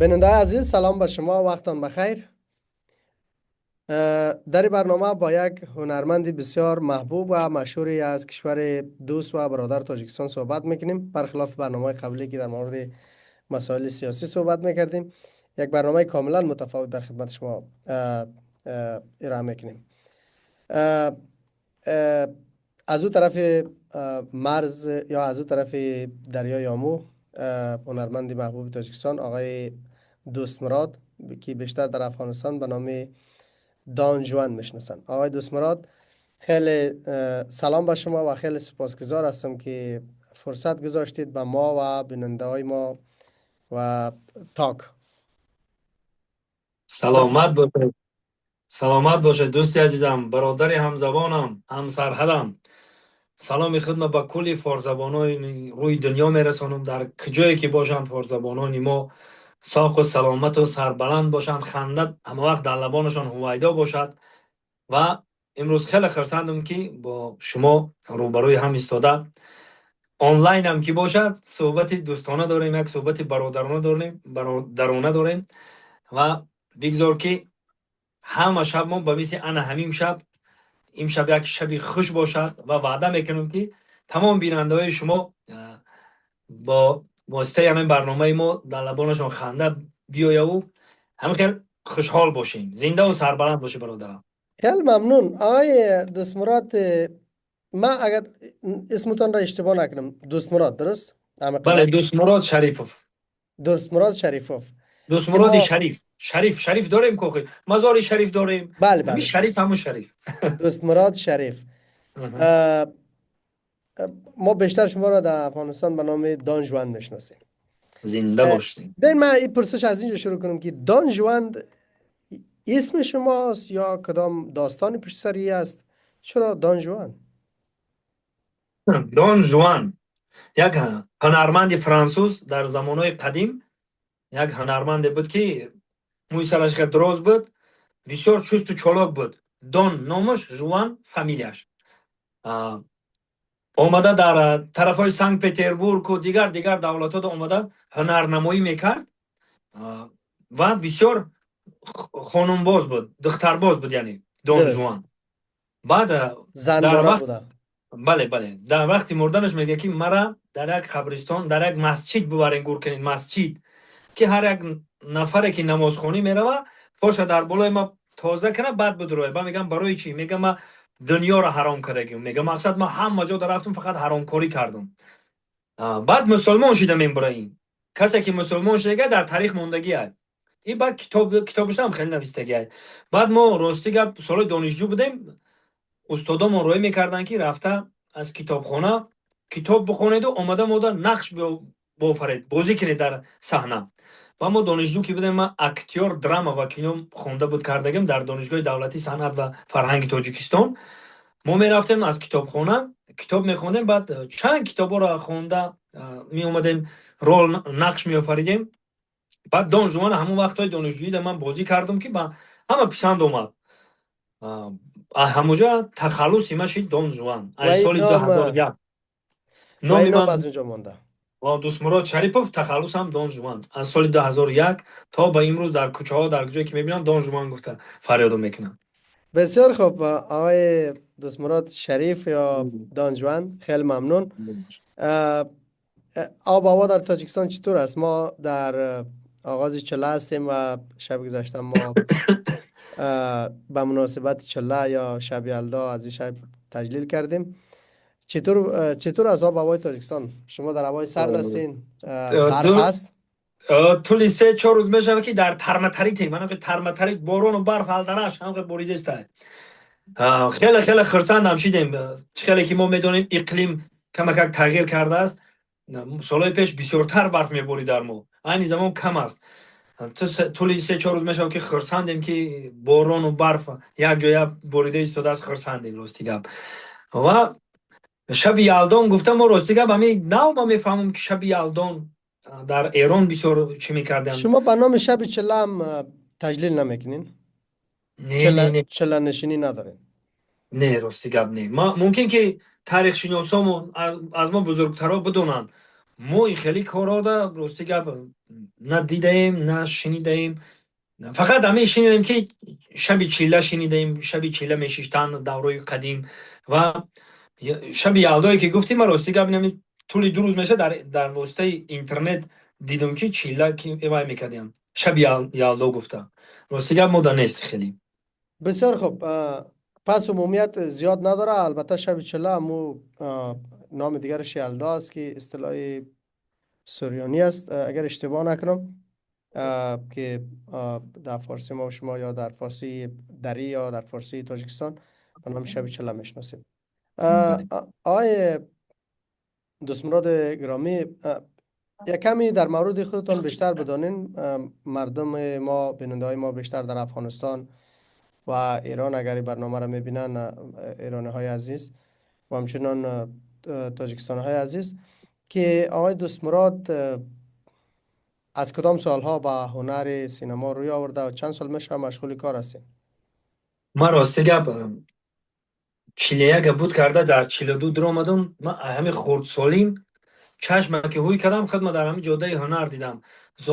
بیننده عزیز، سلام به شما، وقتان بخیر. در این برنامه با یک هنرمند بسیار محبوب و مشهوری از کشور دوست و برادر تاجیکستان صحبت میکنیم. برخلاف برنامه قبلی که در مورد مسائل سیاسی صحبت میکردیم، یک برنامه کاملا متفاوت در خدمت شما ارائه میکنیم. اه، اه، از او طرف مرز یا از او طرف دریای آمو، هنرمند محبوب تاجیکستان آقای دوست مراد که بیشتر در افغانستان به نام دان جوان میشناسن. آقای دوست مراد، خیلی سلام به شما و خیلی سپاسگزار هستم که فرصت گذاشتید به ما و بیننده های ما و تاک. بف... سلامت باشه. سلامت باشه دوستی عزیزم، برادری همزبانم، هم سرحدم. سلامی خدمت به کلی فارزبانان روی دنیا میرسانم، در کجایی که باشند فارزبانان ما ساق و سلامت و سربلند باشند، خندت همه وقت در لبانشان هویدا باشد. و امروز خیلی خرسندم که با شما روبروی هم ایستاده، آنلاین هم که باشد صحبت دوستانه داریم، یک صحبت برادرانه داریم و بگذار که همه شب ما با مثل انا همین شب امشب یک شبی خوش باشد و وعده میکنم که تمام بیننده های شما با واسطه همین برنامه ما در لبانشان خنده بیایه و همه خیلی خوشحال باشیم. زنده و سربلند باشه برادرم. خیلی ممنون آقای دوست مراد. ما اگر اسمتان را اشتباه نکنم، دوست مراد درست؟ همه بله، قلب. دوست مراد شریفوف. دوست مراد شریفوف دوست که مراد ما. شریف داریم کوخی، مزار شریف داریم. بله همین بله، شریف همون شریف. دوست مراد شریف. اها. اه، ما بیشتر شما را در افغانستان به نام دان جوان میشناسیم. زنده باشیم. بین من این پرسش از اینجا شروع کنم که دان جوان اسم شماست یا کدام داستانی پشت سری است؟ چرا دان جوان؟ دون جوان یک هنرمند فرانسوز در زمانهای قدیم، یک هنرمند بود که موی سرش که دراز بود، بسیار چوست و چالاک بود. دون نامش، جوان فامیلیش. آمده در طرف های سنت پتربورگ و دیگر دولت ها آمده هنرنمایی میکرد و بسیار خانمباز بود، دخترباز بود، یعنی دون درست. جوان. بعد در زنباره وقت، بوده. بله در وقتی مردنش میگه که مرا در یک قبرستان، در یک مسجد ببرین گور کنین. مسجد که هر یک نفره که نمازخوانی میره پاشه در بالای ما تازه کنه بعد بدروه. با میگم برای چی؟ میگم ما دنیا رو حرام کردیم. میگم مقصد ما همه جا رفتم فقط حرامکاری کردم. بعد مسلمان شدم. این برای این کسی که مسلمان شده در تاریخ موندگی است. این بعد کتابش هم خیلی نوشته. بعد ما راستی گپ سال دانشجو بودیم، استادامون روی میکردن که رفته از کتابخانه کتاب بخونید و آمده ماده نقش بافرید، بازی کنید در صحنه. و ما دانشجو که بودیم، من اکتیور دراما و کینو خونده بود کردگیم در دانشگاه دولتی صنعت و فرهنگ تاجیکستان. ما میرفتیم از کتابخانه کتاب میخوندیم، بعد چند کتاب را خونده می اومدیم رول نقش می آفریدیم. بعد دان جوان همون وقتای دانشجویی در من بازی کردم که با همه پسند اومد. همونجا تخلص ما شد دان جوان و از این سال نام 2001. و این نام نام من از اونجا مونده. دوست مراد شریفوف، تخلص هم دان جوان. از سال 2001 تا به امروز در کوچه ها در کجایی که میبینم دان جوان گفته فریاد میکنم. بسیار خوب آقای دوست مراد شریف یا دان جوان، خیلی ممنون. اه، آب و هوا در تاجیکستان چطور است؟ ما در آغاز چله هستیم و شب گذشته ما به مناسبت چله یا شب یلدا از این شب تجلیل کردیم. چطور از آب و هوای تاجیکستان؟ شما در هوای سرد هستین؟ برف دو هست؟ طول 3-4 روز میشه که در ترمتریت من ترمتریت بارون و برف حالدنش هم بریده است. خیلی خرسند شدیم. خیلی که ما میدونیم اقلیم کمک تغییر کرده است. سالهای پیش بسیارتر برف میبارید در ما، این زمان کم است. طول 3-4 روز میشه که خرسندیم که بارون و برف یک جای بریده ایستاده است. خرسندیم راستی گپ. و شب یلدان گفتم، ما راستی گپ همین نو ما میفهمم که شب یلدان در ایران بسیار چی میکردن. شما به نام شب چله هم تجلیل نمیکنین؟ نه چله نشینی ندارین؟ راستی گپ نه. ما ممکن که تاریخ شناسامون از ما بزرگترها بدونن. мо این خیلی کارا دا راستی گپ نه دیدیم نه شنیدیم. فقط همه شنیدیم که شب چیله شنیدیم، شب چیله میشیشتن دورای قدیم و شب یلدایی که گفتیم. من راستی گپ نمی طول دو روز میشه در واسطه اینترنت دیدم که چیله که ایوای میکردیم شب یلدا گفته. راستی گپ مو نیست خیلی. بسیار خوب. پس عمومیت زیاد نداره. البته شب چله همو نام دیگرش یلدا است که اصطلاح سوریانی است اگر اشتباه نکنم. که در فارسی ما و شما یا در فارسی دری یا در فارسی تاجیکستان به نام شب چله میشناسیم. بله. آقای دوستمراد گرامی، یک کمی در مورد خودتان بیشتر بدانین. مردم ما، بیننده های ما بیشتر در افغانستان و ایران اگر این برنامه را میبینن، ایرانی های عزیز و همچنان تاجیکستان های عزیز، که آقای دوستمراد از کدام سالها با هنر سینما روی آورده و چند سال میشه مشغول کار هستین؟ من راستی گپ 41 بود کرده در 42 در آمدم. من همه خردسالیم چشم که هوی کردم خود ما در همین جاده هنر دیدم.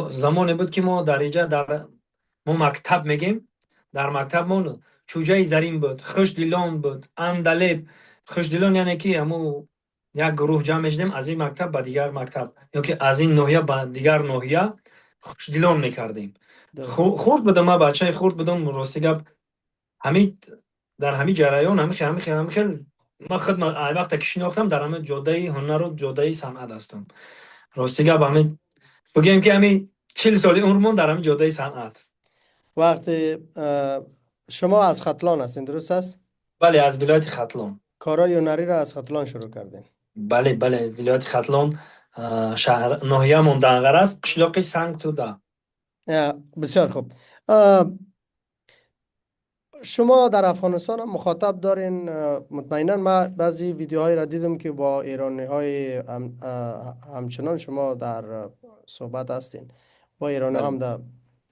زمانی بود که ما در اینجا در ما مکتب میگیم، در مکتب ما چوجه زرین بود، خوشدلان بود، اندلیب. خوشدلان یعنی که همو یک گروه جمع شدیم از این مکتب به دیگر مکتب یا که از این ناحیه به دیگر ناحیه خوشدلان میکردیم. درست. خورد بودم، من بچه خورد بودم راستی گپ همین در همین جریان همین خیلی ما خود وقتی که شناختم در همین جاده هنر و جاده صنعت هستم. راستی گپ همین بگیم که همین 40 سالی عمرمون در همین جاده صنعت. وقتی شما از ختلان هستین، درست است؟ بله از ولایت ختلان. کارهای هنری را از ختلان شروع کردین؟ بله بله ولایت ختلان، شهر ناحیه مون دنغر است، قشلاق سنگ توده. بسیار خوب. شما در افغانستان هم مخاطب دارین. مطمئنا من بعضی ویدیوهایی را دیدم که با ایرانی های همچنان شما در صحبت هستین، با ایرانی بله. هم در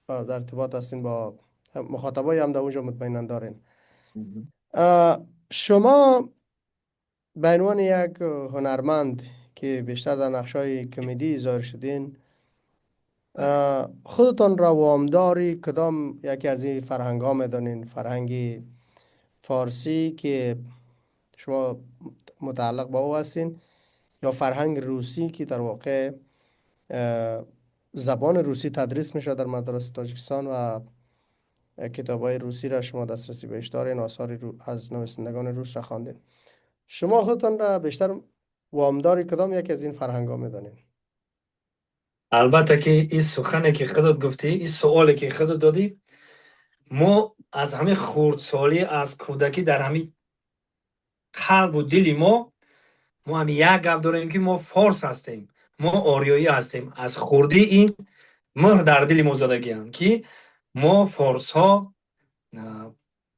ارتباط هستین، با مخاطبایی هم در اونجا مطمئنا دارین. شما به عنوان یک هنرمند که بیشتر در نقشای کمدی ظاهر شدین، خودتان را وامداری کدام یکی از این فرهنگ ها میدانین؟ فرهنگ فارسی که شما متعلق با او هستین، یا فرهنگ روسی که در واقع زبان روسی تدریس میشه در مدارس تاجیکستان و کتاب های روسی را شما دسترسی بهش دارین، آثار از نویسندگان روس را خواندین. شما خودتان را بیشتر وامداری کدام یکی از این فرهنگ ها میدانین؟ البته که این سخنی که خودت گفتی، این سوالی که خودت دادی، ما از همه خردسالی از کودکی در همین قلب و دل ما هم یک گپ داریم که ما فارس هستیم، ما آریایی هستیم. از خوردی این مهر در دل ما زدگی که ما فارس ها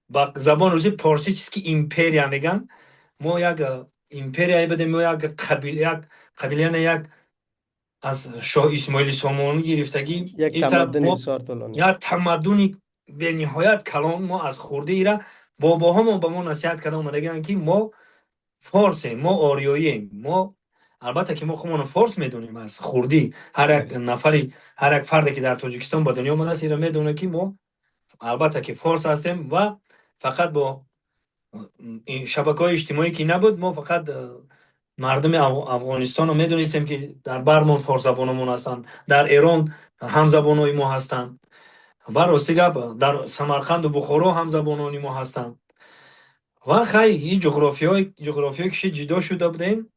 با زبان روسی پارسی چیزی که ایمپریا میگن، ما یک ایمپریا بدیم، ما یک قبیله یعنی یک از شاه اسماعیل سامانی گرفتگی یک ایتا تمدن ما بسیار طولانی یک است. تمدنی به نهایت کلان ما از خورده ایرا باباهامون به ما نصیحت کردن اومدگن که ما فارسیم، ما آریاییم. ما البته که ما خودمون فارس میدونیم از خوردی. هر یک بله. نفری، هر یک فردی که در تاجیکستان با دنیا اومده است ایرا میدونه که ما البته که فارس هستیم و فقط با این شبکه‌های اجتماعی که نبود ما فقط مردم افغانستان رو میدونستیم که در برمان فارس زبانمون هستند، در ایران هم زبانای ما هستند، و راستی گپ در سمرقند و بخارا هم زبانانی ما هستند. و خیلی این جغرافیای کشی جدا شده بودیم.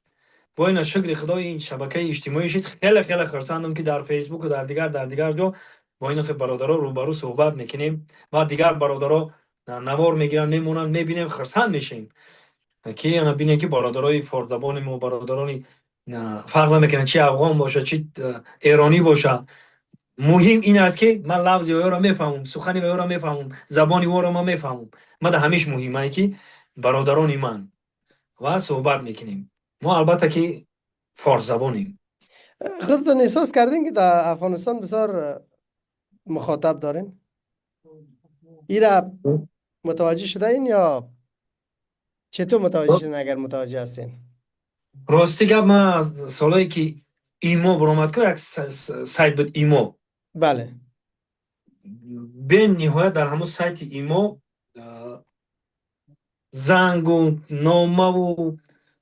با این شکر خدای این شبکه اجتماعی شد، خیلی خیلی خرسندم که در فیسبوک و در دیگر جا با این برادرها روبرو صحبت میکنیم و دیگر برادرها نوار میگیرن، میمونن، میبینیم، خرسند میشیم که انا بینه که برادرای فارس زبان ما، برادرانی فرق نمیکنه چی افغان باشه چی ایرانی باشه. مهم این است که من لفظی او را میفهمم، سخنی او را میفهمم، زبانی او را ما میفهمم. ما ده همیش مهمه که برادران من و صحبت میکنیم. ما البته که فارس زبانیم. خودتان احساس کردین که در افغانستان بسیار مخاطب دارین؟ ایرا متوجه شده این یا چطور متوجه شدین اگر متوجه هستین؟ راستی گپ من از سالایی که ایمو برآمد که یک سایت بود ایمو. بله. به نهایت در همون سایت ایمو زنگ و نامه و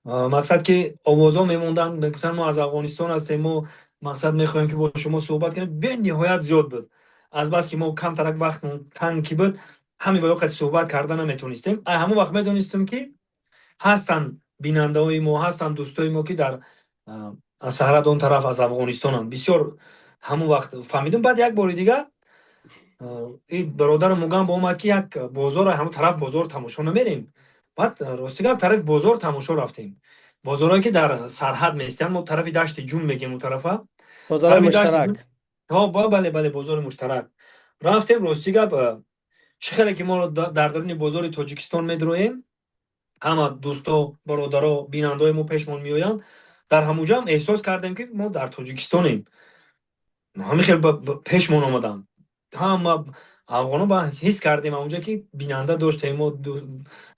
مقصد که آوازا میموندن میگفتن ما از افغانستان هستیم، ما مقصد میخوایم که با شما صحبت کنیم. به نهایت زیاد بود. از بس که ما کم ترک وقت تنگ کی بود، همین با وقت صحبت کردن نمیتونستیم. همون وقت میدونستیم که هستن بیننده های ما، هستن دوستای ما که در از سرحد اون طرف از افغانستان هم بسیار. همون وقت فهمیدم. بعد یک بار دیگه این برادر موگم با اومد که یک بازار همون طرف بازار تماشا نمیریم. بعد راستیگه طرف بازار تماشا رفتیم. بازارهایی که در سرحد میستن، ما طرف دشت جون میگیم اون طرفه. بازار طرف دشت جون. مشترک. ها بله بله، بازار مشترک رفتیم. راستیگه چه خیلی که ما رو در درون بازار تاجیکستان میدرویم، همه دوستا برادرها بینندای ما پیشمون میآیند. در همونجا هم احساس کردیم که ما در تاجیکستانیم. همین خیلی پیشمون آمدن. ما افغانا با حس کردیم اونجا که بیننده داشتیم و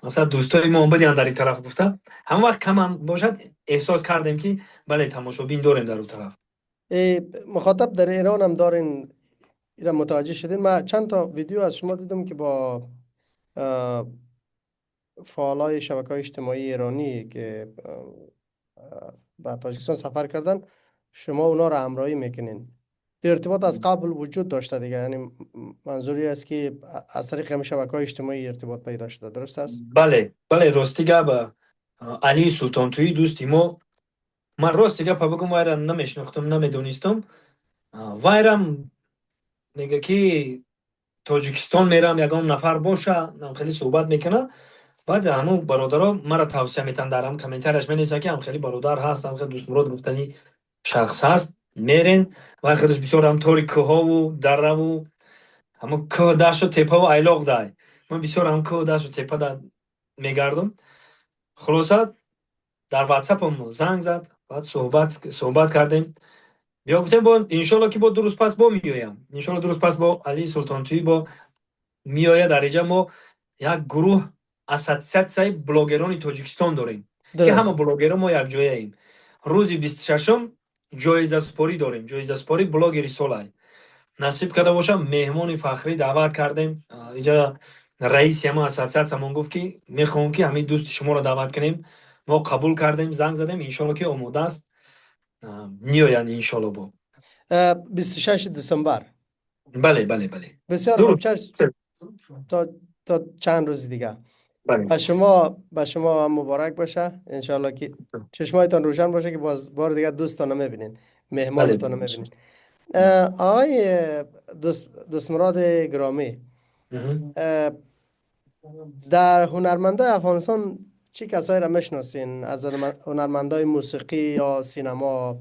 مثلا دوستای ما بدیان در این طرف گفتم. هم وقت کم هم باشد احساس کردیم که بله تماشابین داریم در اون طرف. مخاطب در ایران هم دارین، ایران متوجه شدین. من چند تا ویدیو از شما دیدم که با فعالای شبکه های اجتماعی ایرانی که به تاجیکستان سفر کردن، شما اونا را همراهی میکنین. ارتباط از قبل وجود داشته دیگه، یعنی منظوری است که از طریق همین شبکه های اجتماعی ارتباط پیدا شده، درست است؟ بله بله، راستی گپ علی سلطان توی دوستی ما، من راستی گپ بگم وایرا نمیشناختم نمیدونستم. وایرم میگه که تاجیکستان میرم یگان نفر باشه، خیلی صحبت میکنه. بعد همون برادرها مرا توصیه میتن، در هم کامنتارش مینویسن که هم خیلی برادر هست، هم خیلی دوست مراد گفتنی شخص هست، میرین و خودش بسیار هم طوری کوها و دره و همون کوه دشت و تپه و ایلاق دای. من بسیار هم کوه دشت و تپه در میگردم. خلاصه در واتساپ هم زنگ زد، بعد صحبت کردیم. بیا گفتیم با انشالله که با درست پس با میایم، انشالله درست پس با علی سلطان توی با میآید. در اینجا ما یک گروه اساتسیاسیای بلاگران تاجیکستان داریم که همه درست. بلاگران ما یک جایه ایم. روزی 26م جایزه سپاری داریم، جایزه سپاری بلاگری سال. نصیب کرده باشه مهمان فخری دعوت کردیم. اینجا رئیس ما اساتسیاسمون گفت که میخوام که همین دوست شما رو دعوت کنیم. ما قبول کردیم، زنگ زدیم، انشالله که آماده است. میآیند انشالله با. 26 دسامبر. بله بله بله. بسیار خوب. درود. تا چند روز دیگه بله به شما هم مبارک باشه. انشالله که چشمایتان روشن باشه که باز بار دیگه دوستان نمیبینین، بله. مهمانتان نمیبینین. آقای دوست مراد گرامی، مهم. اه، در هنرمندای افغانستان چی کسایی را میشناسین؟ از هنرمندای موسیقی یا سینما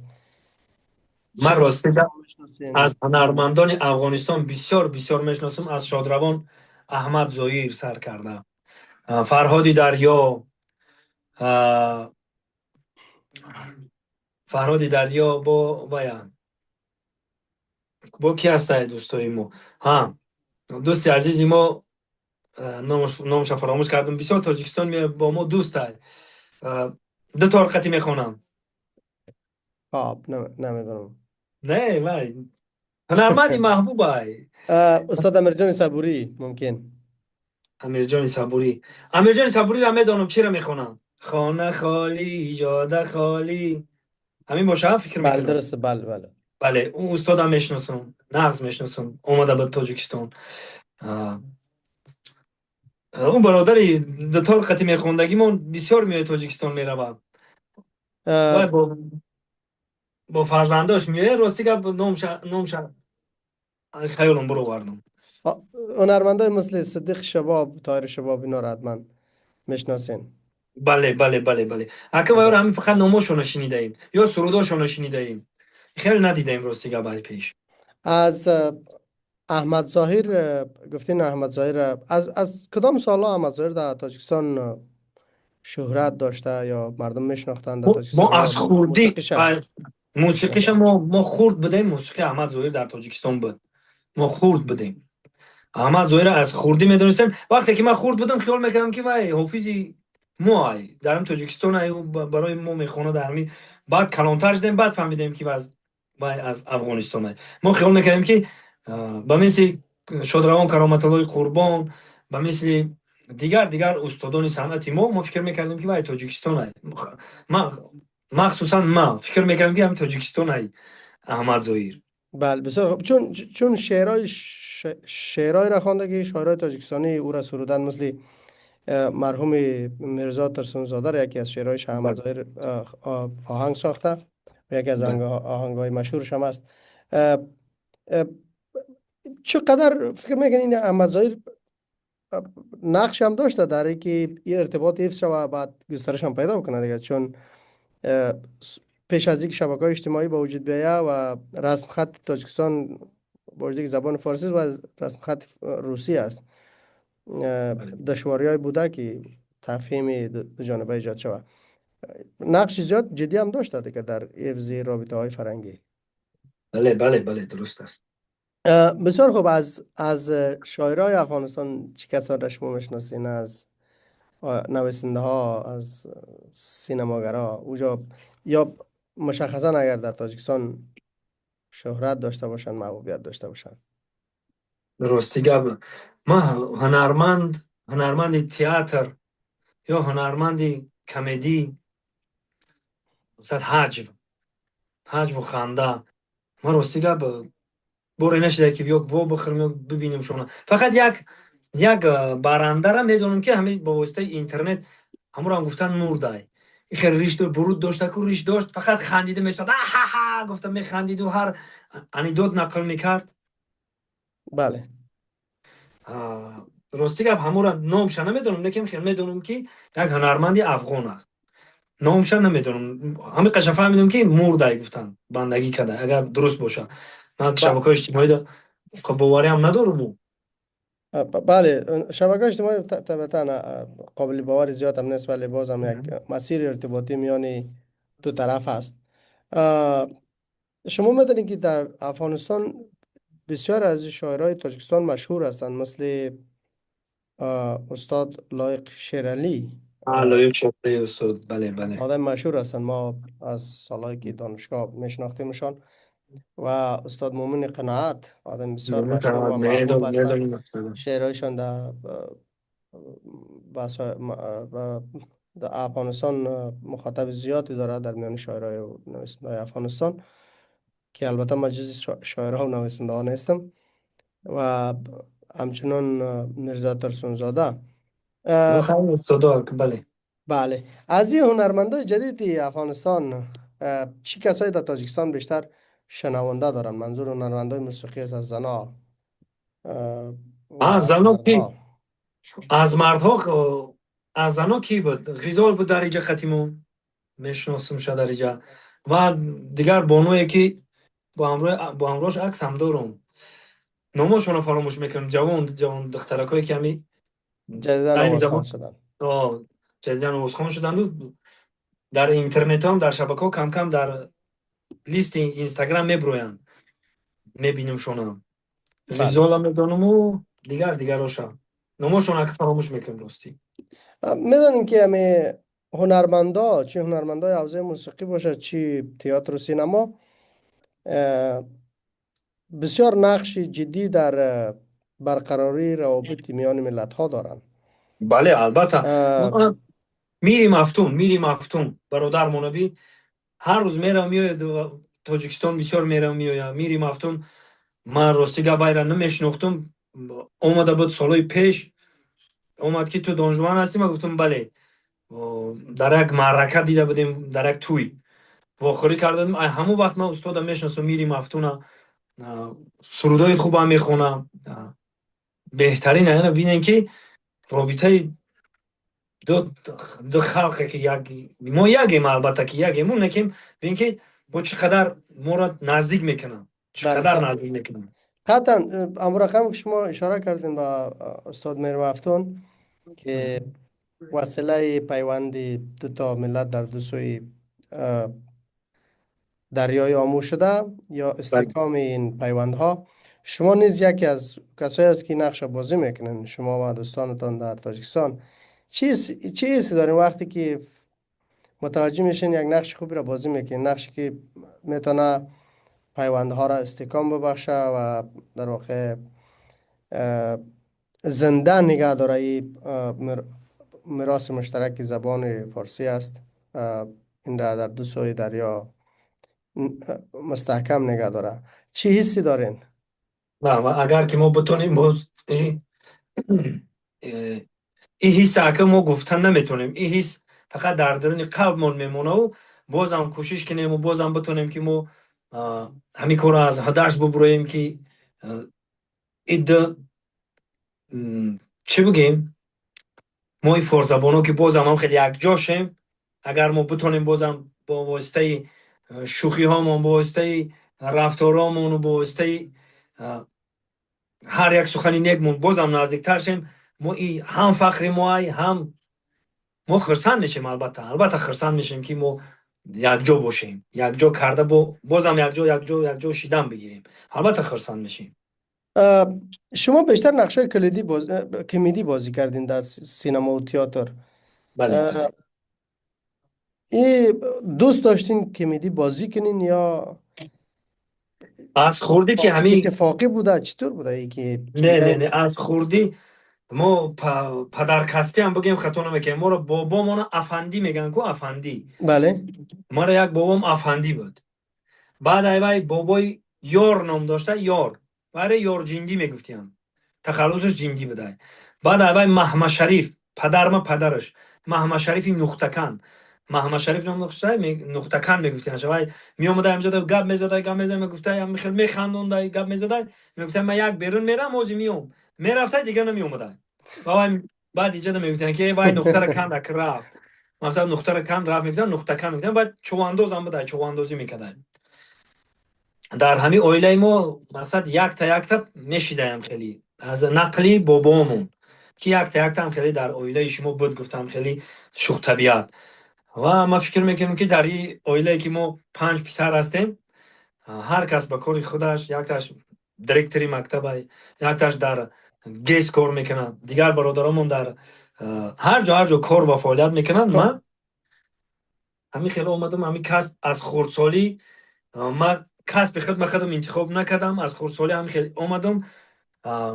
چه من راستی هنرمندا از میشناسین؟ هنرمندان افغانستان بسیار بسیار میشناسم. از شادروان احمد زایر سر کرده، فرهادی دریا، فرهادی دریا با با کی هسته دوستای ما؟ ها، دوستی عزیزی ما، نامش فراموش کردم. بسیار تاجیکستان می با ما دوست است. دو تا خطی میخوانم. خب نمیدونم. نه وای، هنرمندی محبوب ای. استاد امیرجان صبوری ممکن. امیرجان صبوری. امیرجان صبوری را میدانم چی را میخوانم. خانه خالی جاده خالی، همین باشه فکر بله میکنم. درسته، بله بله. بله اون استادم میشناسم، نغز میشناسم، اومده به تاجیکستان. آه. اون برادری دو تا خطی میخوندگیمون بسیار میاد تاجیکستان میروم و اه، با فرزنداش میاد. راستی که نامش خیالم برو وردم. آ- هنرمندای مثل صدیق شباب، طاهر شباب، اینا رو حتما میشناسین. بله بله بله بله. اگه ما بله. همین فقط نامشون رو شنیده ایم یا سروداشون رو شنیده ایم، خیلی ندیدیم راستی که بعد پیش. از احمد ظاهر، گفتین احمد ظاهر، از کدام سال احمد ظاهر در تاجیکستان شهرت داشته یا مردم میشناختن در ما تاجیکستان یا از خوردی موسیقیشه از موسیقیش میشناختن؟ ما خورد بدیم. موسیقی احمد ظاهر در تاجیکستان بود، ما خورد بدیم. احمد ظاهر از خوردی میدونستم. وقتی که من خورد بدم خیال میکردم که وای حافظی موهای در تاجیکستان برای ما میخونه در همین. بعد کلانتر شدیم، بعد فهمیدیم که از افغانستان ما خیال میکردیم که به مثل شادروان کرامت الله قربان، به مثل دیگر استادان صنعتی ما فکر میکردیم که تاجیکستان ما مخصوصا ما فکر میکردیم که همین تاجیکستان احمد ظاهر. بله بسیار خوب. چون شعرهای را خوانده که شاعرای تاجیکستانی او را سرودن، مثل مرحوم میرزا ترسونزاده را یکی از شعرهایش احمد بله ظاهر آهنگ ساخته و یکی از بله آهنگهای مشهورش هم است. اه، اه، چقدر فکر میکنین این احمد ظاهر نقش هم داشته در اینکه این ارتباط حفظ شود و بعد گسترش هم پیدا بکنه دیگه؟ چون اه، پیش از اینکه شبکه‌های اجتماعی به وجود بیاید و رسم خط تاجیکستان با وجودی که زبان فارسی است و رسم خط روسی است، بله دشواری های بوده که تفهیم دو جانبه ایجاد شود. نقش زیاد جدی هم داشته دیگه در حفظ رابطه های فرنگی. بله بله بله درست است. بسیار خوب. از شاعرای افغانستان چی کسان را شما میشناسین؟ از نویسنده ها، از سینماگرا اوجا، یا مشخصا اگر در تاجیکستان شهرت داشته باشند، محبوبیت داشته باشند؟ راستی گپ ما هنرمند تئاتر یا هنرمند کمدی، مثلا حجو و خنده، ما راستی گپ بوری نشده که بیاک وا بخوریم یا ببینیم شما. فقط یک برنده را میدونم که همین با واسطه اینترنت همون رو هم گفتن مرده. این خیلی ریش داشت، برود داشت که ریش داشت، فقط خندیده میشد ها ها گفتم میخندید و هر انیدوت نقل میکرد. بله. راستی گپ همون را نامش نمیدونم، لیکن خیلی میدونم که یک هنرمندی افغان است. نامش نمیدونم، همین قشنگ فهمیدم که مرده گفتن بندگی کرده، اگر درست باشه. من ب- شبکه اجتماعی دا خب باوری هم ندارم او. بله. شبکه اجتماعی طبعا قابل باور زیاد هم نیست، ولی باز هم یک مسیر ارتباطی میانی دو طرف است. اه، شما میدونید که در افغانستان بسیار از شاعرای تاجیکستان مشهور هستند، مثل استاد لایق شیرالی. علایق شغلی استاد، بله بله. آدم مشهور هستند، ما از سالهایی که دانشگاه میشناختیمشان. و استاد مومن قناعت آدم بسیار مشهور و محبوب هستند. میدونم مثلا. شعرهایشان در در افغانستان مخاطب زیادی دارد در میان شاعرای و نویسنده افغانستان، که البته من جز شاعرها و نویسنده ها نیستم. و همچنان میرزا ترسونزاده. او اه، خیلی استادا که بله. بله. از این هنرمندای جدید افغانستان چی کسایی در تاجیکستان بیشتر شنونده دارن؟ منظور هنرمندای موسیقی است، از زنا و زنو کی؟ مردها. از مردها از زنو کی بود؟ غزال بود در اینجا ختیمون میشناسم شد در اینجا. و دیگر بانوی که با همراهش عکس هم دارم، نامشون رو فراموش میکنم. جوان دخترکای کمی جدیدن این آواز خوان زمان شدن. جدیدن عوض شدند و در اینترنت هم در شبکه ها کم کم در لیست اینستاگرام میبرویند، میبینیم شونم. بله. غزال هم میدانم و دیگر هاشم نامشون که فراموش میکنم راستی. میدونین که همه هنرمندا، چه هنرمندای حوزه موسیقی باشه چه تئاتر و سینما، اه، بسیار نقش جدی در برقراری روابط میان ملت ها دارن. بله البته. اه، ما میریم افتون برادر منبی هر روز میرم میاید تاجیکستان بسیار میرم میایم میریم افتون. من راستی گوی را نمیشناختم، آمده بود سالهای پیش اومد که تو دانجوان هستی. من گفتم بله. در یک معرکه دیده بودیم، در یک توی واخوری کردیم. همون وقت من استادم میشناسم، میریم افتونه سرودای خوب هم میخونم. بهترین اینه ببینین که رابطه دو دو خلقه که ما یکیم، البته که یکیم اون نکیم ببین که با چقدر ما را نزدیک میکنم، بله. چقدر نزدیک میکنم. قطعا امو رقم که شما اشاره کردین با استاد میر مفتون، که وسیله پیوند دو تا ملت در دو سوی دریای آمو شده یا بله استحکام این پیوندها. شما نیز یکی از کسایی است که نقش بازی میکنن، شما و دوستانتان در تاجیکستان، چی حسی دارین وقتی که متوجه میشین یک نقش خوبی را بازی میکنین، نقشی که میتونه پیوندها را استحکام ببخشه و در واقع اه، زنده نگه داره این میراث مشترک زبان فارسی است. این را در دو سوی دریا مستحکم نگه داره. چی حسی دارین؟ و اگر که ما بتونیم باز اه، این حس که ما گفتن نمیتونیم، این حس فقط در درون قلبمون میمونه و بازم کوشش کنیم و بازم بتونیم که ما همین کار از هدش ببرویم که اید چی بگیم، ما این فارزبانو که بازم هم خیلی یک جاشیم. اگر ما بتونیم بازم با واسطه شوخی هامون، با واسطه رفتارامون و با واسطه هر یک سخنی نیکمون بازم نزدیکتر شیم، ما این هم فخر ما هم ما خرسند میشیم. البته خرسند میشیم که ما یک جا باشیم، یک جا کرده بازم یک جا شیدن بگیریم. البته خرسند میشیم. اه، شما بیشتر نقشه کلیدی کمدی بازی کردین در سینما و تئاتر. بله اه، بله. این دوست داشتین کمدی بازی کنین یا از خوردی که همین، اتفاقی بوده؟ چطور بوده ای که نه نه بیاین؟ نه، از خوردی ما پدر کسبی هم بگیم خطا نمیکنیم. ما رو بابا افندی میگن کو افندی. بله. ما رو یک بابام افندی بود. بعد ایوای بابای یار نام داشته، یار برای یار جنگی میگفتیم، تخلصش جنگی بوده. بعد ایوای محمد شریف پدر ما پدرش محمد شریف نقطه‌کن، محمد شریف نام داشته نقطه‌کن میگفتیم. شوای می اومد اینجا گپ میزد، گپ میزد، میگفته هم میخل میخندوند، گپ میزد، میگفتم من یک بیرون میرم موزی میام، میرفته دیگه نمی اومد. بابا بعد اینجا میگفتن که وای نقطه را کند که رفت، مثلا نقطه را کند رفت، میگفتن نقطه کن میگفتن. بعد چواندوز هم بوده، چواندوزی میکردن. در همین اویله ما مقصد یک تا میشیدیم خیلی از نقلی بابامون که یک تا هم خیلی در اویله شما بود. گفتم خیلی شوخ طبیعت. و ما فکر میکنم که در این اویله که ما 5 پسر هستیم، هر کس به کار خودش، یک تاش دیرکتری مکتب، یک تاش در گیس کار میکنن، دیگر برادرامون در هر جا کار و فعالیت میکنن. خب. من همین خیلی اومدم همین کسب از خردسالی، من کسب خودم انتخاب نکردم. از خردسالی همین خیلی اومدم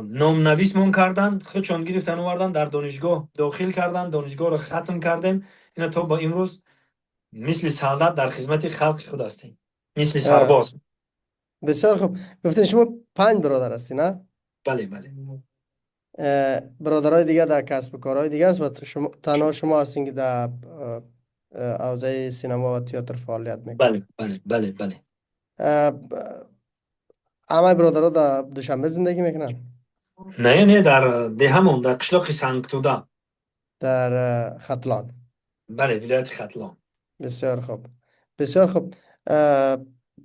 نام نویس مون کردن، خودشان گرفتن آوردن در دانشگاه داخل کردن، دانشگاه رو ختم کردیم. اینا تا با امروز مثل سعادت در خدمت خلق خود هستیم، مثل اه، سرباز. بسیار خوب. گفتین شما 5 برادر هستی نه؟ بله بله برادرای دیگه در کسب و کارهای دیگه است و شما تنها شما هستین که در حوزه سینما و تئاتر فعالیت میکنین؟ بله بله بله بله. همه برادرها در دوشنبه زندگی میکنن؟ نه نه، در دهمون در قشلاق سنگتودا. در ختلان؟ بله ولایت ختلان. بسیار خوب. بسیار خوب. اه،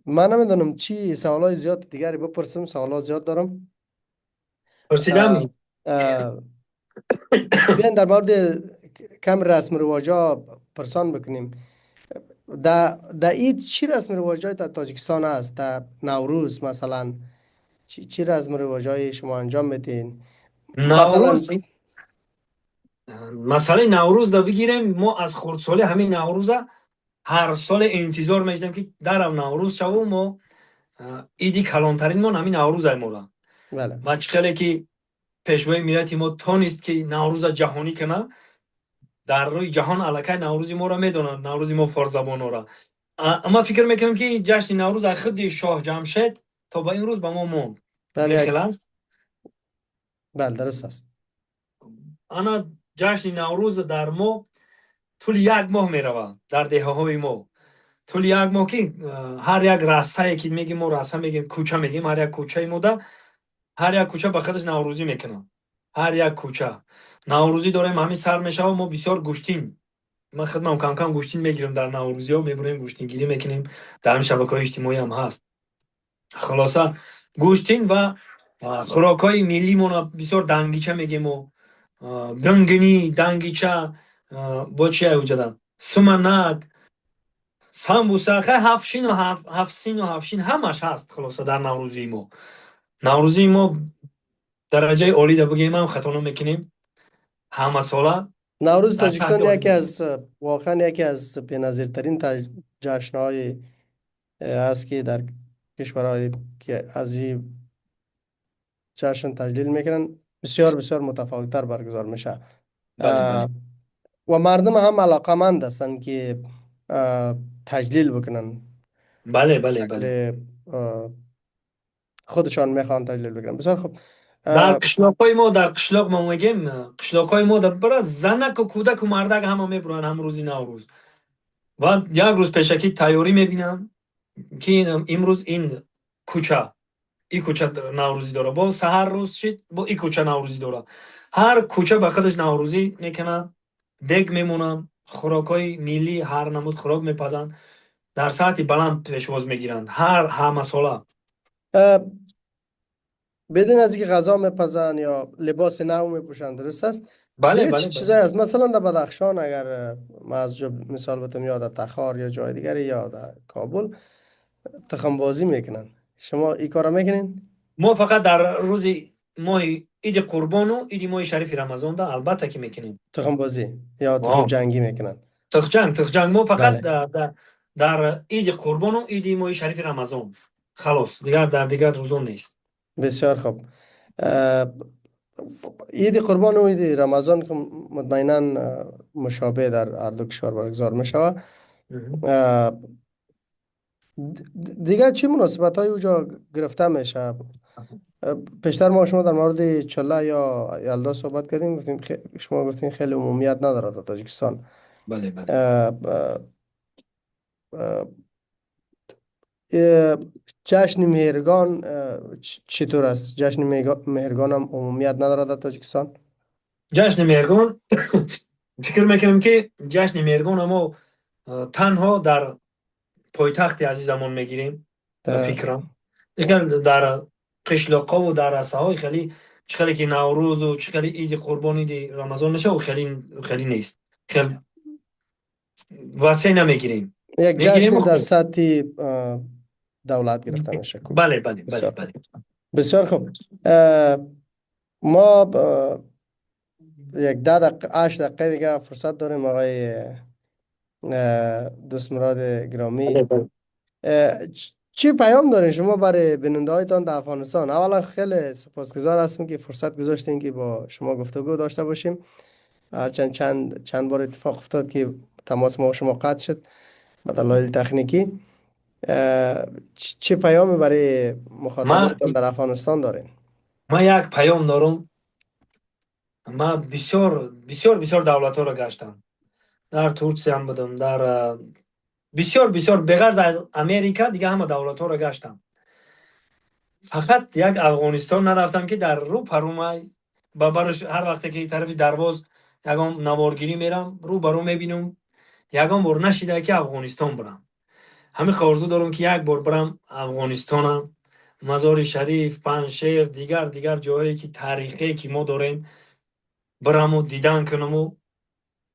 من نمیدونم چی سوالای زیاد دیگری بپرسم، سوالات زیاد دارم. پرسیدم. اه، اه، بیاین در مورد کم رسم و رواجا پرسان بکنیم. در عید چی رسم و رواجای در تاجیکستان هست؟ در نوروز مثلا چی رسم و رواجای شما انجام میدین؟ مثلا نوروز، مسئله نوروز دا بگیریم، ما از خردسالی همین نوروز هر سال انتظار میشدیم که در نوروز شو ما ایدی کلانترین ما همین نوروز های ما. بله. و چقدر که پیشوای ملت ما تونست که نوروز جهانی کنه، در روی جهان الکه نوروز ما را میدونن، نوروز ما فارزبان را. اما فکر میکنم که جشن نوروز از خود شاه جمشید تا به این روز به ما موند. بله همین خیلی است. بله درست است. انا جشن نوروز در ما طول یک ماه میروه در دهه های ما. طول یک ماه که هر یک راسته که میگیم، ما راسته میگیم، کوچه میگیم، هر یک کوچه موده، هر یک کوچه به خودش نوروزی میکنه. هر یک کوچه نوروزی داریم، همین سر میشه و ما بسیار گوشتیم. من خودم کم کم گوشتین میگیرم در نوروزی ها، میبریم گوشتین گیری میکنیم. در همین شبکه‌های اجتماعی هم هست. خلاصه گوشتین و خوراک های ملی ما بسیار دنگیچه میگیم و گنگنی دنگیچه، با چی وجودم سمنک، سمبوسه، هفشین و هفسین و هفشین همش هست. خلاصه در نوروزی ما درجه عالی ده بگیم هم خطا نمیکنیم. همه ساله نوروز در سطح تاجیکستان یکی عمومی. از واقعا یکی از بی‌نظیرترین جشن‌های است که در کشورهای که از این جشن تجلیل میکنن، بسیار بسیار متفاوت‌تر برگزار میشه. بله بله. و مردم هم علاقمند هستند که اه، تجلیل بکنن. بله بله بله. شکل اه، خودشان میخوان تجلیل بکنن. بسیار خوب. در اه، قشلاقای ما، در قشلاق ما میگیم، قشلاقای ما در برای زنک و کودک و مردک همه میبرن هم روزی نوروز. و یک روز پیشکی تیاری میبینم که امروز این کوچه نوروزی داره، با سحر روز شد با این کوچه نوروزی داره. هر کوچه به خودش نوروزی میکنن، دگ میمونن، خوراکای میلی هر نمود خوراک میپزن، در ساعتی بلند پیشواز میگیرند هر همه ساله. اه، بدون از اینکه غذا میپزن یا لباس نو میپوشن، درست است؟ بله دیگه بله چی بله. چیزایی هست مثلا در بدخشان، اگر ما از مثال بتم، یا در تخار یا جای دیگری یا در کابل تخم بازی میکنن. شما این کارا میکنین؟ ما فقط در روز ماه عید قربان و عید ماه شریف رمضان ده البته که میکنیم. تخم بازی یا تخم آه. جنگی میکنن؟ تخجنگ ما فقط بله. در عید قربان و عید ماه شریف رمضان، خلاص دیگر در دیگر روزون نیست. بسیار خوب. اه، عید قربان و عید رمضان که مطمئنا مشابه در هر دو کشور برگزار می شود. مهم. دیگه چی مناسبت های اونجا گرفته میشه؟ پیشتر ما شما در مورد چله یا یلدا صحبت کردیم، گفتیم شما گفتین خیلی عمومیت نداره در تاجیکستان. بله بله. اه، اه، اه، اه، جشن مهرگان چطور است؟ جشن مهرگان هم عمومیت نداره در تاجیکستان؟ جشن مهرگان فکر میکنم که جشن مهرگان ما تنها در پایتخت عزیزمون میگیریم. به اه، فکرم دیگر در قشلاقا و در رسه های خیلی چخلی که نوروز و چخلی عید قربان عید رمضان میشه و خیلی نیست، خیلی واسه نمیگیریم. یک میگیریم جشن در خب. سطح دولت گرفته میشه. خوب. بله بله بله بسیار خوب. بله. بسیار خوب. اه، ما یک 10 دقیقه 8 دقیقه دیگه فرصت داریم آقای دوست مراد بله گرامی. بله. چی پیام دارین شما برای بیننده هایتان در افغانستان؟ اولا خیلی سپاسگزار هستم که فرصت گذاشتین که با شما گفتگو داشته باشیم. هرچند چند بار اتفاق افتاد که تماس ما و شما قطع شد به دلایل تکنیکی. چه پیامی برای من مخاطبینتان در افغانستان دارین؟ من یک پیام دارم. من بسیار دولت ها را گشتم. در ترکیه هم بودم، در بسیار بغض از امریکا دیگه همه دولت ها را گشتم. فقط یک افغانستان نرفتم که در رو پرومای با برش هر وقت که طرف درواز یگام نوارگیری میرم رو برو میبینم. یگام بار نشیده که افغانستان برم. همین خورزو دارم که یک بار برم افغانستانم، مزار شریف، پنجشیر، دیگر جاهایی که تاریخی که ما داریم برم و دیدن کنم و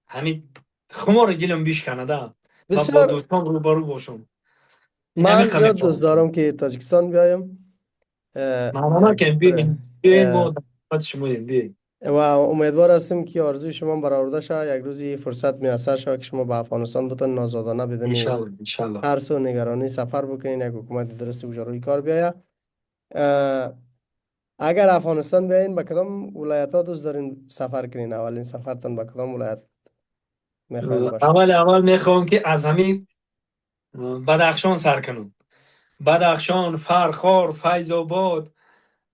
همین خمار گلم بیشکنه ده و با بسیار. دوستان روبرو باشم. این همین من قمی زیاد دوست خواهم. دارم که تاجیکستان بیایم. معنا که بر- بیاین ما در خدمت شما بیاین. و امیدوار هستیم که آرزوی شما برآورده شود. یک روزی فرصت میسر شود که شما به افغانستان بتون آزادانه بدون انشالله. ترس و نگرانی سفر بکنین، یک حکومت درست و روی کار بیاید. اه، اگر افغانستان بیاین به کدام ولایت ها دوست دارین سفر کنین؟ اولین سفرتان به کدام ولایت میخواین باشه؟ اول میخوام که از همین بدخشان سر کنم. بدخشان، فرخار، فیض آباد،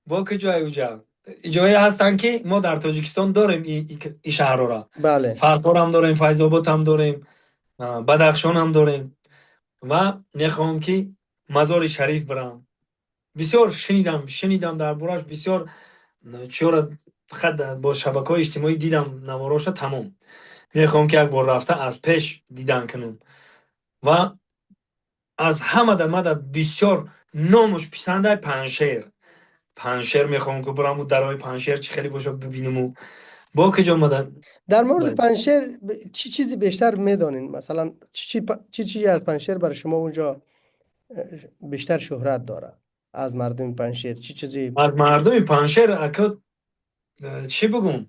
با که جای اوجا جایی هستن که ما در تاجیکستان داریم این شهرها را. بله. فرخار هم داریم، فیض آباد هم داریم، بدخشان هم داریم. و میخوام که مزار شریف برم. بسیار شنیدم در بورش بسیار چرا خد با شبکه های اجتماعی دیدم نواراش تمام. میخوام که یک بار رفته از پیش دیدن کنم. و از همه در مده بسیار نامش پسنده پنشیر میخوام که برم و درای پنشیر چی خیلی باشه ببینم و با که جا مدن. در مورد بله. پنشیر چی چیزی بیشتر میدانین؟ مثلا چی چیزی از پنشیر برای شما اونجا بیشتر شهرت داره از مردم پنشیر؟ چی چیزی؟ از مردم پنشیر اکد چی بگم،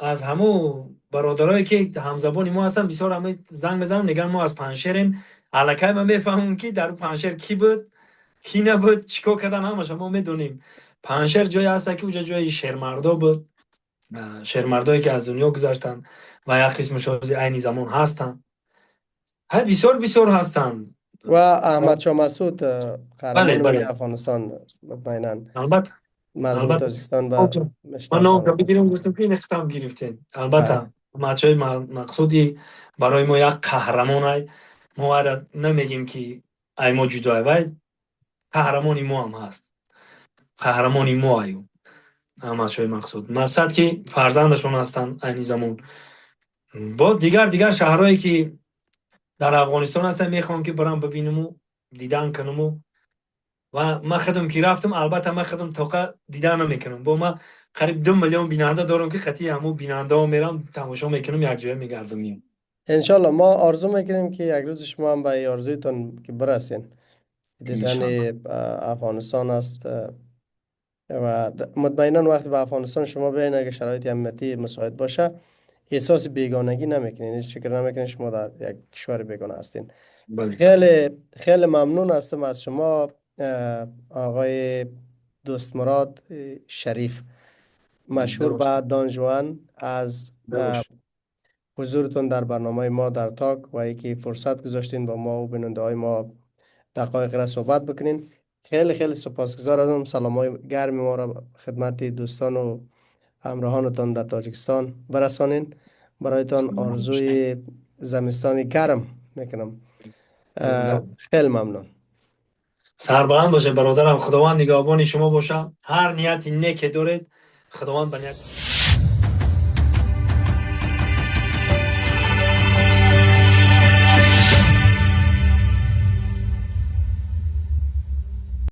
از همو برادرایی که همزبان ما هستن بسیار همه زنگ میزنم میگن ما از پنشیریم. الکی ما میفهمیم که در اون پنشیر کی بود کی نبود چیکار کردن همش ما میدونیم. پنشیر جایی هست که اونجا جای شیرمردا بود، شیرمردایی که از دنیا گذاشتن و یک قسمش از عین زمان هستن. ها بسیار بسیار هستن. و احمد شاه مسعود بله قهرمان ملی بله. افغانستان مطمئنا البته مردم البته تاجیکستان به اوکی. من نام میشناسند. بیرون گفتم که این اختام گرفتین. بله. البته مچای مقصودی برای ما یک قهرمان های. ما را نمیگیم که ای ما جدای وای قهرمانی ما هم هست. قهرمانی ما ایو مچای مقصود مقصد که فرزندشون هستن این زمان. با دیگر شهرهایی که در افغانستان هستن میخوام که برام ببینم و دیدن کنم و من خودم که رفتم البته من خودم توقع دیدن نمیکنم. با من قریب 2 میلیون بیننده دارم که خطی همو بیننده ها میرم تماشا میکنم یک جای میگردم میام. انشالله ما آرزو میکنیم که یک روز شما هم به این آرزویتون که برسین. دیدن انشالله. افغانستان است و مطمئنا وقتی به افغانستان شما بیاین اگه شرایط امنیتی مساعد باشه احساس بیگانگی نمیکنین، هیچ فکر نمیکنین شما در یک کشور بیگانه هستین. بله. خیلی خیلی ممنون هستم از شما آقای دوست مراد شریف، زنده مشهور باشین. به دانجوان، از زنده باشین. حضورتون در برنامه ما در تاک و اینکه فرصت گذاشتین با ما و بیننده های ما دقایق را صحبت بکنین. خیلی خیلی سپاسگزار ازم. سلام های گرم ما را خدمت دوستان و همراهانتان در تاجیکستان برسانین. برایتان زنده باشین. آرزوی زمستانی گرم میکنم. زنده باشین. خیلی ممنون. سربلند باشه برادرم. خداوند نگهبان شما باشه. هر نیتی نیک دارید خداوند به نیت